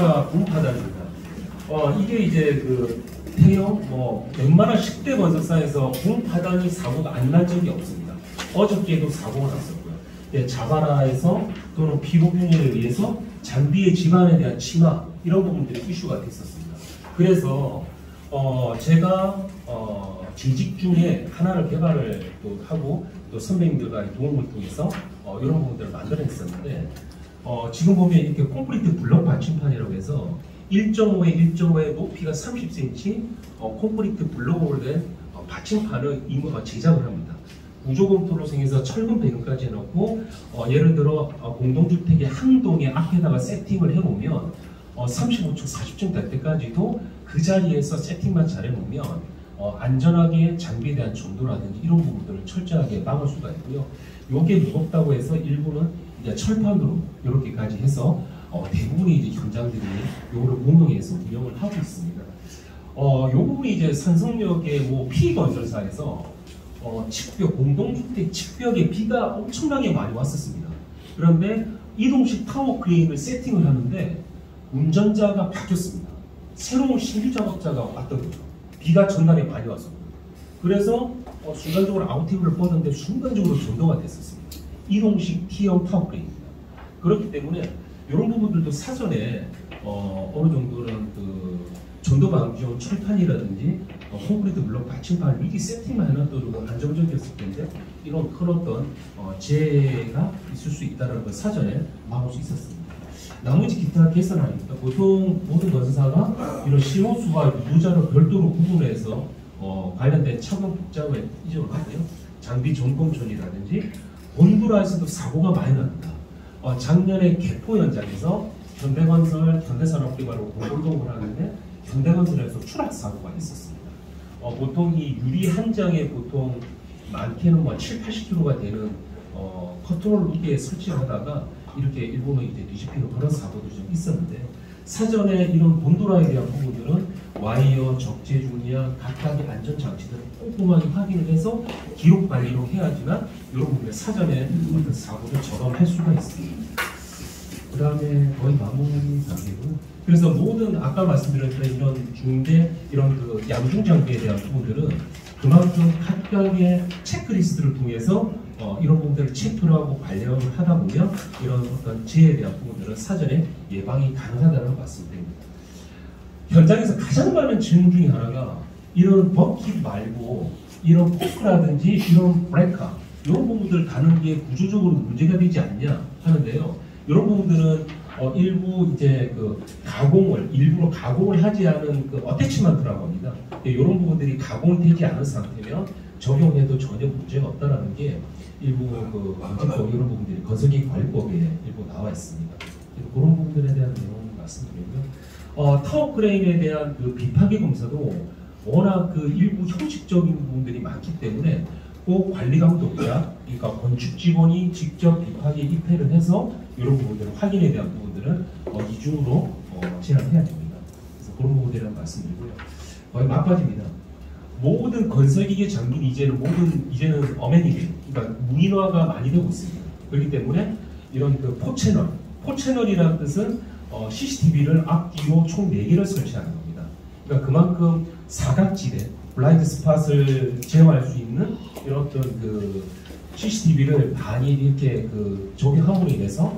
번째가 붐파단입니다. 이게 이제 그 대형 웬만한 10대 건설사에서 붐파단이 사고가 안 난 적이 없습니다. 어저께도 사고가 났었고요. 예, 자바라에서 또는 피로균열에 의해서 장비의 집안에 대한 침하 이런 부분들이 이슈가 됐었습니다. 그래서 제가 재직 중에 하나를 개발을 또 하고 또 선배님들과의 도움을 통해서 이런 부분들을 만들어냈었는데 지금 보면 이렇게 콘크리트 블럭 받침판이라고 해서 1.5에 1.5의 높이가 30cm 콘크리트 블럭으로 된 받침판을 제작을 합니다. 구조검토로 생해서 철근 배경까지 해놓고 예를 들어 공동주택의 한 동의 앞에다가 세팅을 해놓으면 35층, 40층 될 때까지도 그 자리에서 세팅만 잘해놓으면 안전하게 장비에 대한 정도라든지 이런 부분들을 철저하게 막을 수가 있고요. 요게 무겁다고 해서 일부는 이제 철판으로 이렇게까지 해서 대부분의 이제 현장들이 요거를 응용해서 운영을 하고 있습니다. 요 부분이 이제 산성역의 P건설사에서 측벽, 공동주택 측벽에 비가 엄청나게 많이 왔었습니다. 그런데 이동식 타워 크레인을 세팅을 하는데 운전자가 바뀌었습니다. 새로운 신규 작업자가 왔던 거죠. 비가 전날에 많이 왔었고. 그래서 순간적으로 아우팅을 뻗었는데 순간적으로 전도가 됐었습니다. 이동식 T형 타워 크레인입니다. 그렇기 때문에 이런 부분들도 사전에 어느 정도는 그 전도 방지용 철판이라든지 콘크리트 블럭 받침판을 미리 세팅만 해놨더라도 안정적이었을 텐데 이런 큰 어떤 재해가 있을 수 있다는 걸 사전에 막을 수 있었습니다. 나머지 기타 개선은 아닙니다. 보통 모든 건설사가 이런 시호수와 유도자를 별도로 구분해서 관련된 차원 복잡에 이전을 하고요. 장비 점검촌이라든지 본두라에서도 사고가 많이 납니다. 작년에 개포 현장에서 현대건설, 현대산업개발로 공동을 하는데 현대건설에서 추락 사고가 있었습니다. 보통 이 유리 한 장에 보통 많게는 7~80kg가 되는 컨트롤 루트에 설치를 하다가 이렇게 일본은 이제 뒤집히는 그런 사고도 좀 있었는데 사전에 이런 본도라에 대한 부분들은 와이어, 적재 중량, 각각의 안전 장치들을 꼼꼼하게 확인을 해서 기록 관리로 해야지만 이런 부분에 사전에 어떤 사고를 저감할 수가 있습니다. 그 다음에 거의 마무리 단계고요. 그래서 모든 아까 말씀드렸던 이런 중대 이런 그 양중 장비에 대한 부분들은 그만큼 각각의 체크리스트를 통해서 이런 부분들을 체크를 하고 관리를 하다 보면 이런 어떤 재해에 대한 부분들은 사전에 예방이 가능하다는 말씀드립니다. 현장에서 가장 많은 질문 중에 하나가 이런 버킷 말고 이런 포크라든지 이런 브레이커 이런 부분들 다는 게 구조적으로 문제가 되지 않냐 하는데요. 이런 부분들은 일부 이제 그 일부러 가공을 하지 않은 그 어태치먼트라고 합니다. 이런 부분들이 가공되지 않은 상태면 적용해도 전혀 문제가 없다라는 게 일부 그 방지법 이런 부분들이 건설기획관리법에 일부 나와 있습니다. 그런 부분들에 대한 내용 말씀드리고요. 타워 크레인에 대한 그 비파괴 검사도 워낙 그 일부 형식적인 부분들이 많기 때문에 꼭 관리 감독자, 그러니까 건축 직원이 직접 비파괴 입회를 해서 이런 부분들을 확인에 대한 부분들은 이중으로 진행해야 됩니다. 그래서 그런 부분에 대한 말씀드리고요. 거의 막바지입니다. 모든 건설기계 장비는 이제는 어메니티, 그러니까 무인화가 많이 되고 있습니다. 그렇기 때문에 이런 그 포채널이라는 뜻은 CCTV를 앞뒤로 총 4개를 설치하는 겁니다. 그러니까 그만큼 사각지대, 블라인드 스팟을 제어할 수 있는 이런 어떤 그 CCTV를 많이 이렇게 그 적용함으로 인해서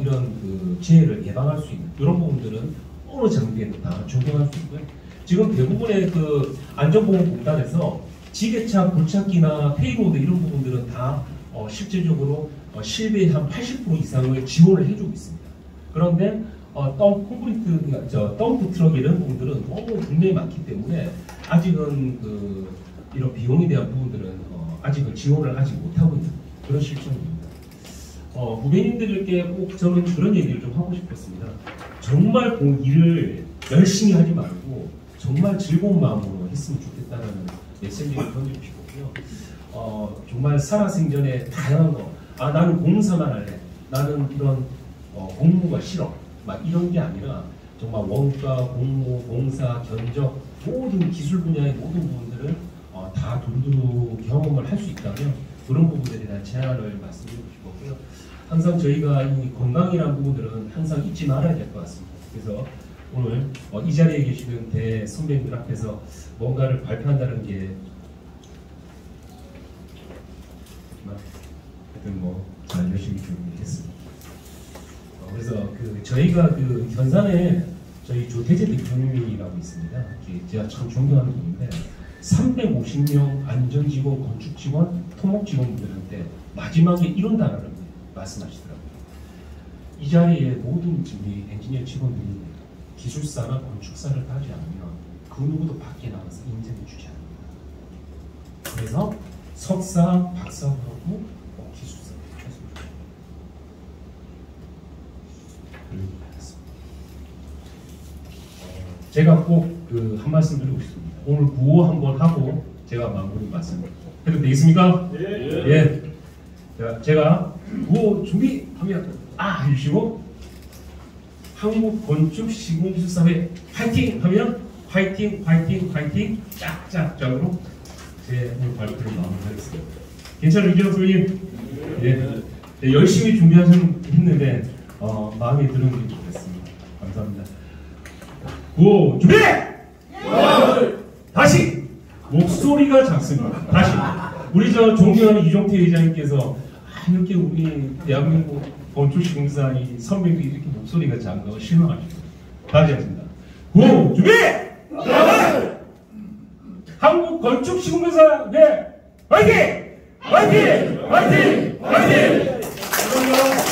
이런 그 재해를 예방할 수 있는 이런 부분들은 어느 장비에도 다 적용할 수 있고요. 지금 대부분의 그 안전보험공단에서 지게차, 굴착기나 페이로드 이런 부분들은 다 실질적으로 실비의 한 80% 이상을 지원을 해주고 있습니다. 그런데 덤프 트럭 이런 부분들은 너무 국내에 많기 때문에 아직은 그 이런 비용에 대한 부분들은 아직은 지원을 하지 못하고 있는 그런 실정입니다. 후배님들께 꼭 저는 그런 얘기를 좀 하고 싶었습니다. 정말 일을 열심히 하지 말고 정말 즐거운 마음으로 했으면 좋겠다는 메시지를 던지고 싶고요. 정말 살아생전에 다양한 거, 나는 공사만 할래, 나는 이런 공무가 싫어, 막 이런 게 아니라 정말 원가, 공무, 공사, 견적 모든 기술 분야의 모든 부분들을 다 두루두루 경험을 할 수 있다면 그런 부분들에 대한 제안을 말씀드리고 싶었고요. 항상 저희가 이 건강이라는 부분들은 항상 잊지 말아야 될 것 같습니다. 그래서 오늘 이 자리에 계시는 대선배님들 앞에서 뭔가를 발표한다는 게 하여튼 잘 열심히 준비했습니다. 그래서 저희가 현산에 저희 조태재 대표님이라고 있습니다. 제가 참 존경하는 분인데 350명 안전직원, 건축직원, 토목직원분들한테 마지막에 이런 단어를 말씀하시더라고요. 이 자리에 모든 우리 엔지니어 직원들이 기술사나 건축사를 하지 않으면 그 누구도 밖에 나가서 인정해 주지 않는다. 그래서 석사, 박사하고 기술사를 했으면 좋겠습니다. 제가 꼭 한 말씀 드리고 싶습니다. 오늘 구호 한번 하고 제가 마무리 말씀 해도 되겠습니까? 예. 예. 제가 구호 준비하면 해주시고 한국건축시공기술사회 파이팅 하면 파이팅 파이팅 파이팅 짝짝짝으로 제 오늘 발표를 마무리하겠습니다. 괜찮으시죠, 선생님? 예. 열심히 준비하셨는데 마음에 드는 게 좋겠습니다. 감사합니다. 구호 준비! 다시! 목소리가 작습니다. 다시! 우리 존경하는 이종태 회장님께서 이렇게 우리 대한민국 건축시공사 이 선배님이 이렇게 목소리가 작다고 실망하십니다. 다시 하겠습니다. 구호 준비! 한국 건축시공사 네! 화이팅! 화이팅! 화이팅! 화이팅!